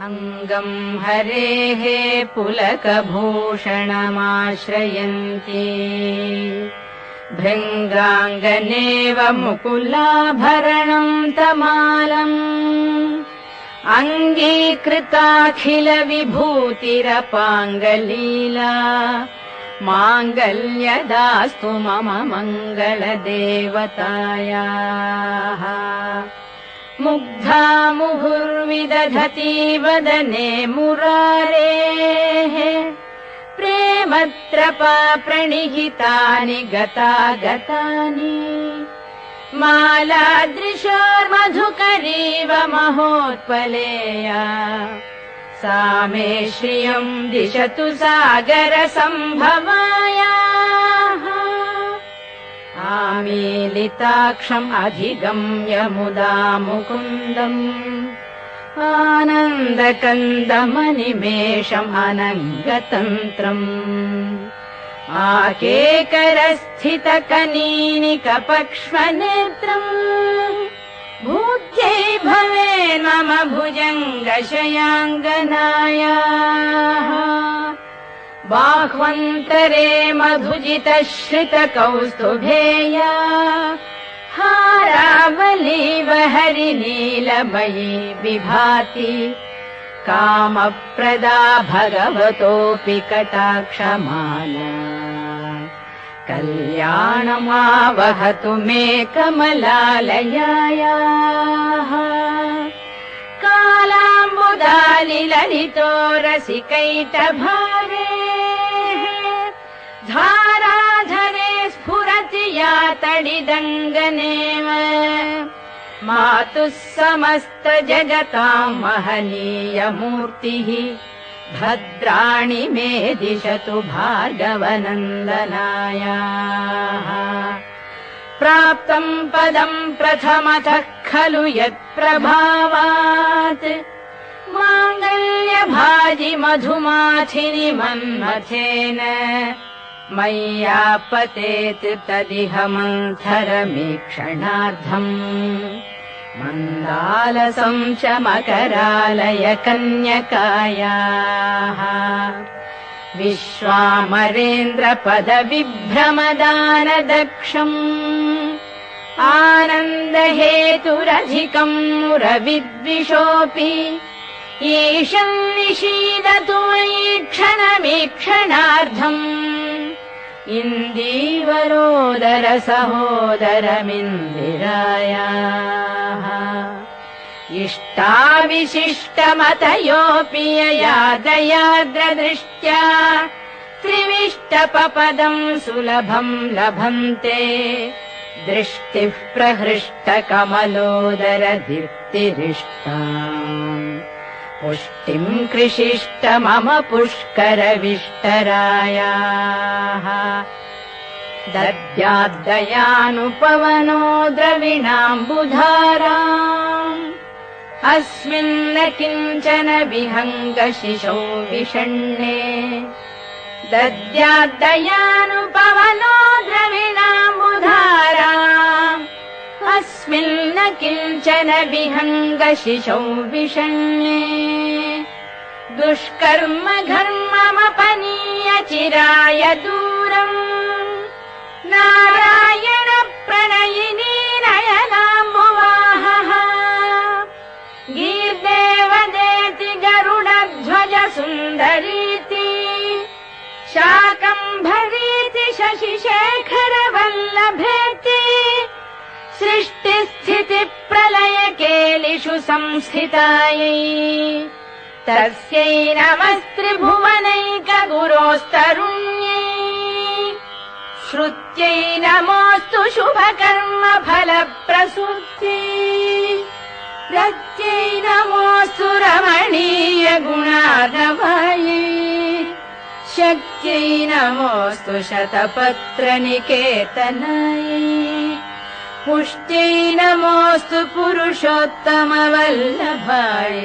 अङ्गम् हरेः पुलकभूषणमाश्रयन्ति भृङ्गाङ्गनेव मुकुलाभरणम् तमालम् अङ्गीकृताखिलविभूतिरपाङ्गलीला माङ्गल्यदास्तु मम मङ्गलदेवतायाः मुग्धा मुहुर्विदधति वदने मुरारेः प्रेमत्रपा प्रणिहितानि गतागतानि मालादृशोर्मधुकरीव महोत्पलेया सा मे श्रियम् दिशतु सागरसम्भवायाः आमीलिताक्षम् अधिगम्य मुदा मुकुन्दम् आनन्दकन्दमनिमेषम् अनङ्गतन्त्रम् आकेकरस्थितकनीनिकपक्ष्मनेत्रम् भूत्यै भवेन्मम भुजङ्गशयाङ्गनायाः बाह्वन्तरे मधुजितश्रितकौस्तुभेया हारावलीव हरिनीलमयी विभाति कामप्रदा भगवतोऽपि कटाक्षमाला कल्याणमावहतु मे कमलालयायाः कालाम्बुदालिललितो रसिकैटभारे धाराधरे स्फुरति या तडिदङ्गनेव मातुः समस्तजगताम् महनीयमूर्तिः भद्राणि मे दिशतु भार्गवनन्दनायाः प्राप्तम् पदम् प्रथमतः खलु यत्प्रभावात् माङ्गल्यभाजि मधुमाथिनि मन्मथेन मय्यापतेत् तदिह मन्थरमीक्षणार्थम् मन्दालसं च मकरालय कन्यकायाः विश्वामरेन्द्रपदविभ्रमदानदक्षम् आनन्दहेतुरधिकम् मुरविद्विषोऽपि ईशम् निषीदतु मयि क्षणमीक्षणार्धम् इन्दीवरोदर सहोदरमिन्दिरायाः इष्टाविशिष्टमतयोऽपि यया दयार्द्रदृष्ट्या त्रिविष्टपपदम् सुलभम् लभन्ते दृष्टिः प्रहृष्टकमलोदर दीप्तिरिष्टाम् पुष्टिम् कृषिष्ट मम पुष्करविष्टरायाः दद्याद्दयानुपवनो द्रविणाम्बुधाराम् अस्मिन्न किञ्चन विहङ्गशिशौ विषण्णे दद्याद्दयानुपवनो द्रविणाम्बुधाराम् अस्मिन्न किञ्चन विहङ्गशिशौ विषण्णे दुष्कर्म घर्ममपनीय चिराय दूरम् नारायण प्रणयिनी नयनाम्बुवाहः गीर्देवदेति गरुडध्वज सुन्दरीति शाकम्भरीति शशिशेखर वल्लभेति सृष्टिस्थितिप्रलयकेलिषु संस्थितायै तस्यै नमस्त्रिभुवनैकगुरोस्तरुण्यै श्रुत्यै नमोऽस्तु शुभकर्मफलप्रसूत्यै रत्यै नमोऽस्तु रमणीयगुणार्णवायै शक्त्यै नमोऽस्तु शतपत्रनिकेतनायै पुष्ट्यै नमोऽस्तु पुरुषोत्तमवल्लभायै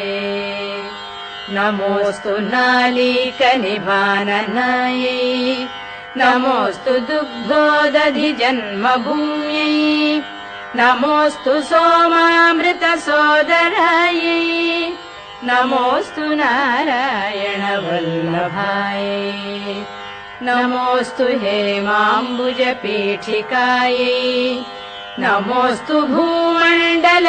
नमोऽस्तु नालीकनिभाननायै नमोऽस्तु दुग्धोदधिजन्मभूम्यै नमोऽस्तु सोमामृतसोदरायै नमोऽस्तु नारायण वल्लभायै नमोऽस्तु हेमाम्बुजपीठिकायै नमोऽस्तु भूमण्डलनायिकायै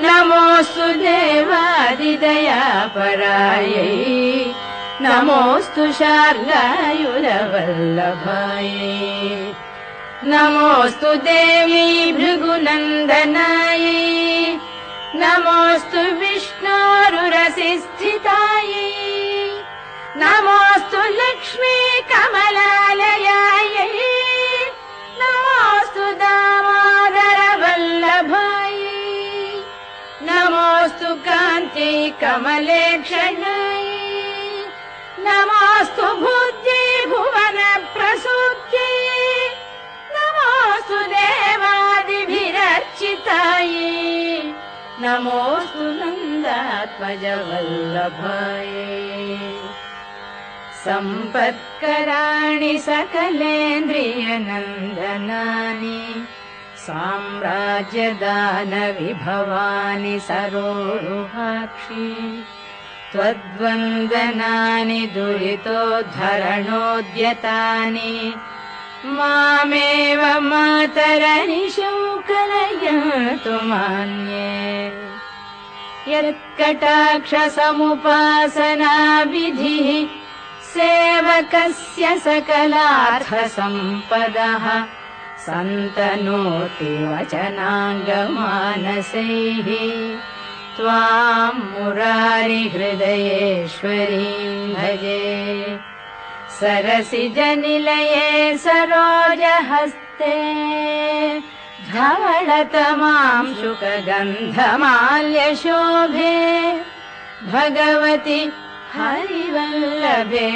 नमोऽस्तु देवादिदयापरायै नमोऽस्तु शार्ङ्गायुधवल्लभायै नमोऽस्तु देवी भृगुनन्दनायै नमोऽस्तु विष्णोरुरसिस्थितायै नमोऽस्तु लक्ष्मी कमलालयायै नमोऽस्तु दामोदर वल्लभायै नमोऽस्तु कान्त्यै कमलेक्षणायै नमोऽस्तु बुद्धि भुवन प्रसूत्यै नमोऽस्तु देवादिभिरर्चितायै नमोऽस्तु नन्दात्मज वल्लभायै सम्पत्कराणि सकलेन्द्रियनन्दनानि साम्राज्यदानविभवानि सरोरुहाक्षि त्वद्वन्दनानि दुरितोद्धरणोद्यतानि मामेव मातरनिशौ कलयन्तु मान्ये यत्कटाक्षसमुपासनाविधिः सेवकस्य सकलार्थसम्पदः सन्तनोति वचनाङ्गमानसैः त्वां मुरारिहृदयेश्वरीं भजे सरसिजनिलये सरोजहस्ते धवळतमां शुकगन्धमाल्यशोभे भगवति हरिवल्लभे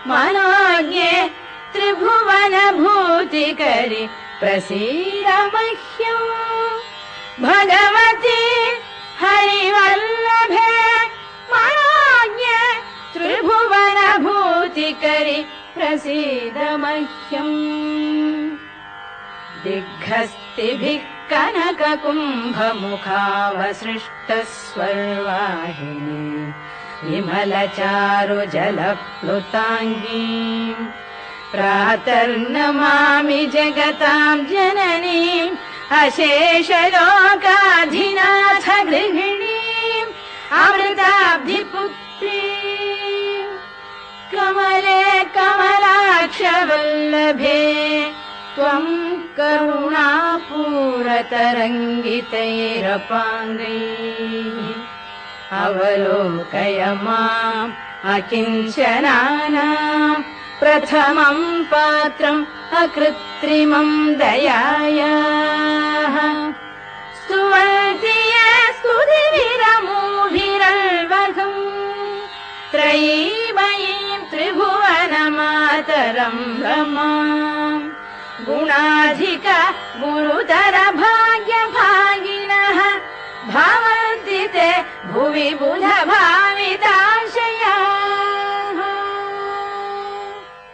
मनोज्ञे त्रिभुवनभूतिकरि प्रसीद मह्यम् भगवति हरिवल्लभे मनोज्ञे त्रिभुवनभूतिकरि प्रसीद मह्यम् दिग्हस्तिभिः कनककुम्भमुखावसृष्टस्वर्वाहिनी विमलचारुजलप्लुताङ्गी प्रातर्नमामि जगतां जननीम् अशेषलोकाधिनाथ गृहिणीम् अमृताब्धिपुत्री कमले कमलाक्षवल्लभे त्वं करुणापूरतरङ्गितैरपाङ्गैः अवलोकय माम् अकिञ्चनानाम् प्रथमं पात्रम् अकृत्रिमम् दयायाः स्तुवन्ति ये स्तुतिभिरमूभिरल्वघम् त्रयीमयीम् त्रिभुवनमातरम् रमाम् गुणाधिक गुरुतर भाग्यभागिनः भवन्ति ते भुवि बुधभा